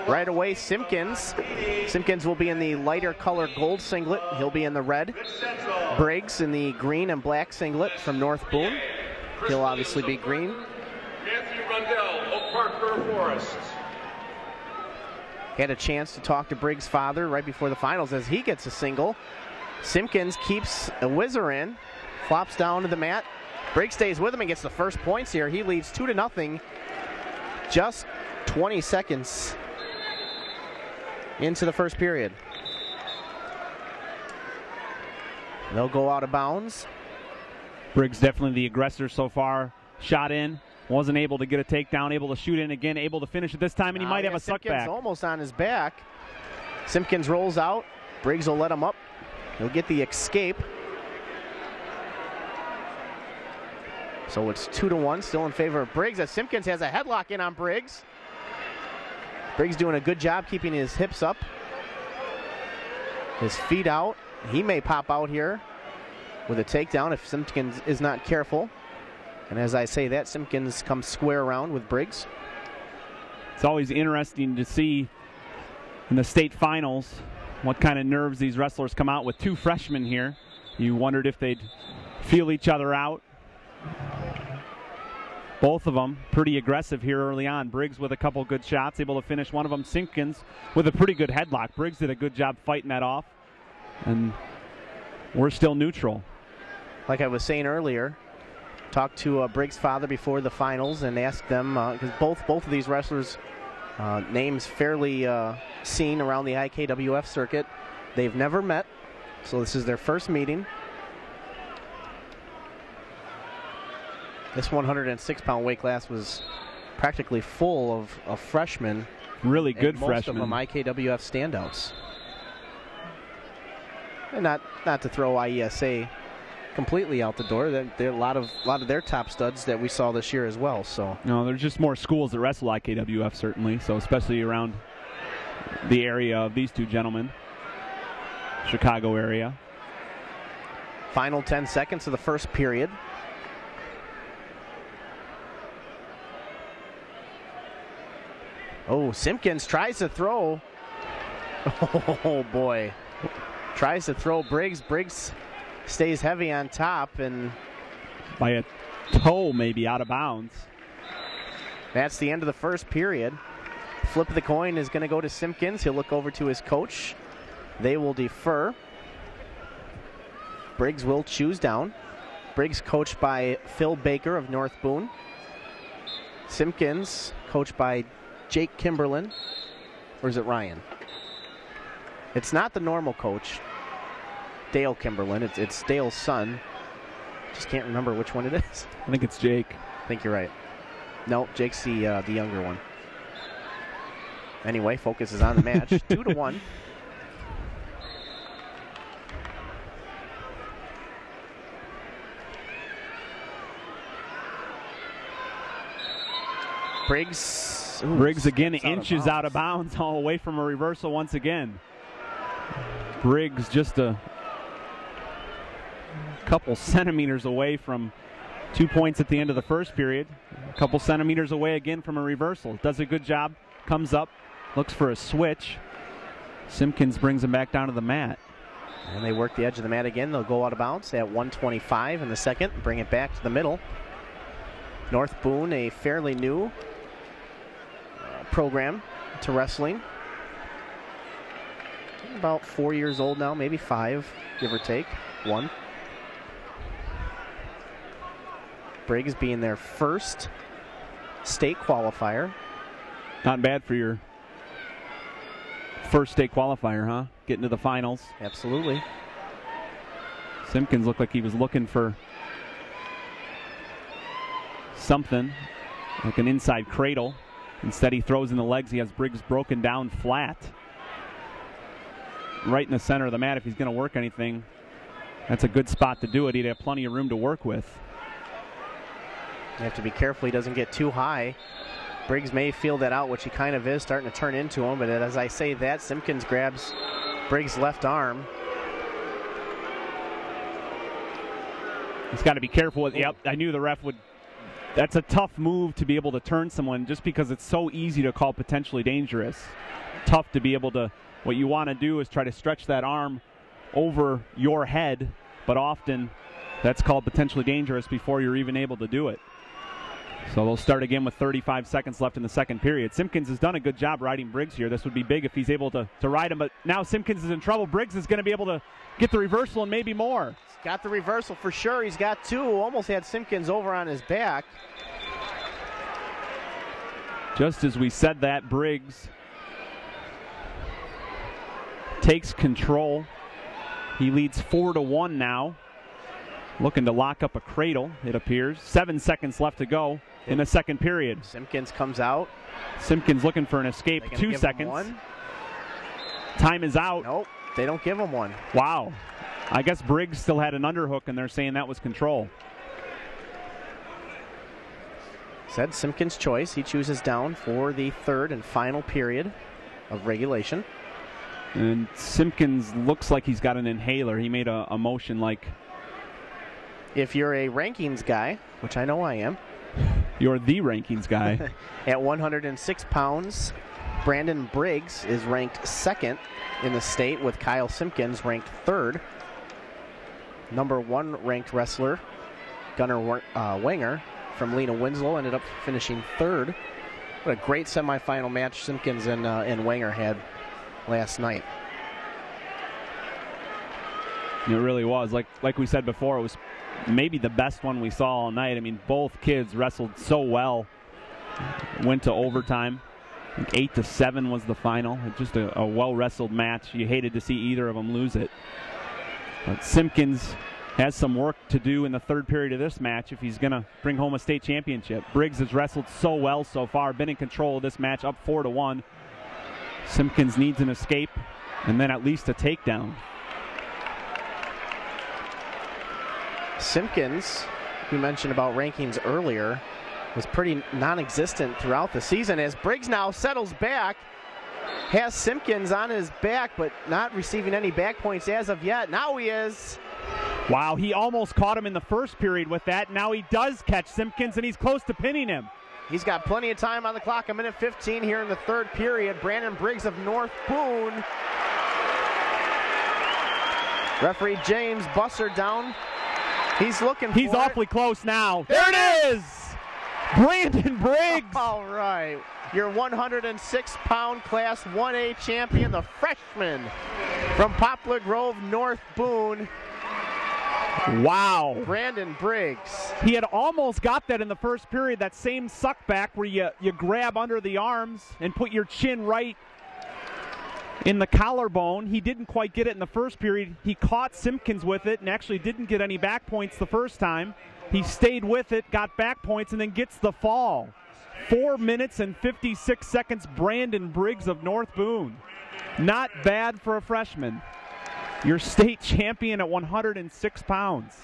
Right away, Simpkins. Simpkins will be in the lighter color gold singlet. He'll be in the red. Briggs in the green and black singlet from North Boone. He'll obviously be green. Matthew Rundell, Oak Park River Forest. Had a chance to talk to Briggs' father right before the finals as he gets a single. Simpkins keeps a whizzer in, flops down to the mat. Briggs stays with him and gets the first points here. He leads 2-0. Just 20 seconds into the first period. They'll go out of bounds. Briggs definitely the aggressor so far. Shot in, wasn't able to get a takedown, able to shoot in again, able to finish it this time, and he might have a suck Simpkins back. Almost on his back. Simpkins rolls out. Briggs will let him up. He'll get the escape. So it's 2-1, still in favor of Briggs, as Simpkins has a headlock in on Briggs. Briggs doing a good job keeping his hips up, his feet out. He may pop out here with a takedown if Simpkins is not careful. And as I say that, Simpkins comes square around with Briggs. It's always interesting to see in the state finals what kind of nerves these wrestlers come out with. Two freshmen here. You wondered if they'd feel each other out. Both of them pretty aggressive here early on. Briggs with a couple good shots, able to finish one of them. Simpkins with a pretty good headlock. Briggs did a good job fighting that off. And we're still neutral. Like I was saying earlier, talked to Briggs' father before the finals and asked them, because both of these wrestlers' names fairly seen around the IKWF circuit. They've never met, so this is their first meeting. This 106-pound weight class was practically full of freshmen. Really good most freshmen. Most of them IKWF standouts. And not to throw IHSA completely out the door. There are a lot of their top studs that we saw this year as well. So no, there's just more schools that wrestle IKWF certainly. So especially around the area of these two gentlemen, Chicago area. Final 10 seconds of the first period. Oh, Simpkins tries to throw. Oh, boy. Tries to throw Briggs. Briggs stays heavy on top and by a toe maybe out of bounds. That's the end of the first period. Flip of the coin is going to go to Simpkins. He'll look over to his coach. They will defer. Briggs will choose down. Briggs coached by Phil Baker of North Boone. Simpkins coached by Jake Kimberlin. Or is it Ryan? It's not the normal coach, Dale Kimberlin. It's Dale's son. Just can't remember which one it is. I think it's Jake. I think you're right. No, Jake's the younger one. Anyway, focus is on the match. 2-1. Briggs again inches out of bounds all away from a reversal once again. Briggs just a couple centimeters away from 2 points at the end of the first period. A couple centimeters away again from a reversal. Does a good job. Comes up. Looks for a switch. Simpkins brings him back down to the mat. And they work the edge of the mat again. They'll go out of bounds at 1:25 in the second. Bring it back to the middle. North Boone, a fairly new program to wrestling. About 4 years old now, maybe 5, give or take. 1. Briggs being their first state qualifier. Not bad for your first state qualifier, huh? Getting to the finals. Absolutely. Simpkins looked like he was looking for something, like an inside cradle. Instead, he throws in the legs. He has Briggs broken down flat. Right in the center of the mat if he's going to work anything. That's a good spot to do it. He'd have plenty of room to work with. You have to be careful he doesn't get too high. Briggs may feel that out, which he kind of is, starting to turn into him. But as I say that, Simpkins grabs Briggs' left arm. He's got to be careful with. Yep, I knew the ref would that's a tough move to be able to turn someone just because it's so easy to call potentially dangerous. Tough to be able to, what you want to do is try to stretch that arm over your head, but often that's called potentially dangerous before you're even able to do it. So they'll start again with 35 seconds left in the second period. Simpkins has done a good job riding Briggs here. This would be big if he's able to ride him, but now Simpkins is in trouble. Briggs is going to be able to get the reversal and maybe more. He's got the reversal for sure. He's got two. Almost had Simpkins over on his back. Just as we said that, Briggs takes control. He leads 4-1 now. Looking to lock up a cradle, it appears. 7 seconds left to go in the second period. Simpkins comes out. Simpkins looking for an escape. 2 seconds. Time is out. Nope, they don't give him one. Wow. I guess Briggs still had an underhook, and they're saying that was control. Said Simpkins' choice. He chooses down for the third and final period of regulation. And Simpkins looks like he's got an inhaler. He made a motion like... If you're a rankings guy, which I know I am. You're the rankings guy. At 106 pounds, Brandon Briggs is ranked second in the state, with Kyle Simpkins ranked third. Number one ranked wrestler, Gunnar Wenger from Lena-Winslow, ended up finishing third. What a great semifinal match Simpkins and Wenger had last night. It really was. Like we said before, it was maybe the best one we saw all night. I mean, both kids wrestled so well. Went to overtime. I think 8-7 was the final. Just a well-wrestled match. You hated to see either of them lose it. But Simpkins has some work to do in the third period of this match if he's going to bring home a state championship. Briggs has wrestled so well so far, been in control of this match, up 4-1. Simpkins needs an escape and then at least a takedown. Simpkins, you mentioned about rankings earlier, was pretty non-existent throughout the season. As Briggs now settles back, has Simpkins on his back, but not receiving any back points as of yet. Now he is. Wow, he almost caught him in the first period with that. Now he does catch Simpkins, and he's close to pinning him. He's got plenty of time on the clock, 1:15 here in the third period. Brandon Briggs of North Boone. Referee James Busser down. He's looking for He's awfully close now. There it is! Brandon Briggs! All right. Your 106-pound Class 1A champion, the freshman from Poplar Grove, North Boone. Wow. Brandon Briggs. He had almost got that in the first period, that same suck back where you grab under the arms and put your chin right in the collarbone. He didn't quite get it in the first period. He caught Simpkins with it and actually didn't get any back points the first time. He stayed with it, got back points, and then gets the fall. 4 minutes and 56 seconds, Brandon Briggs of North Boone. Not bad for a freshman. Your state champion at 106 pounds.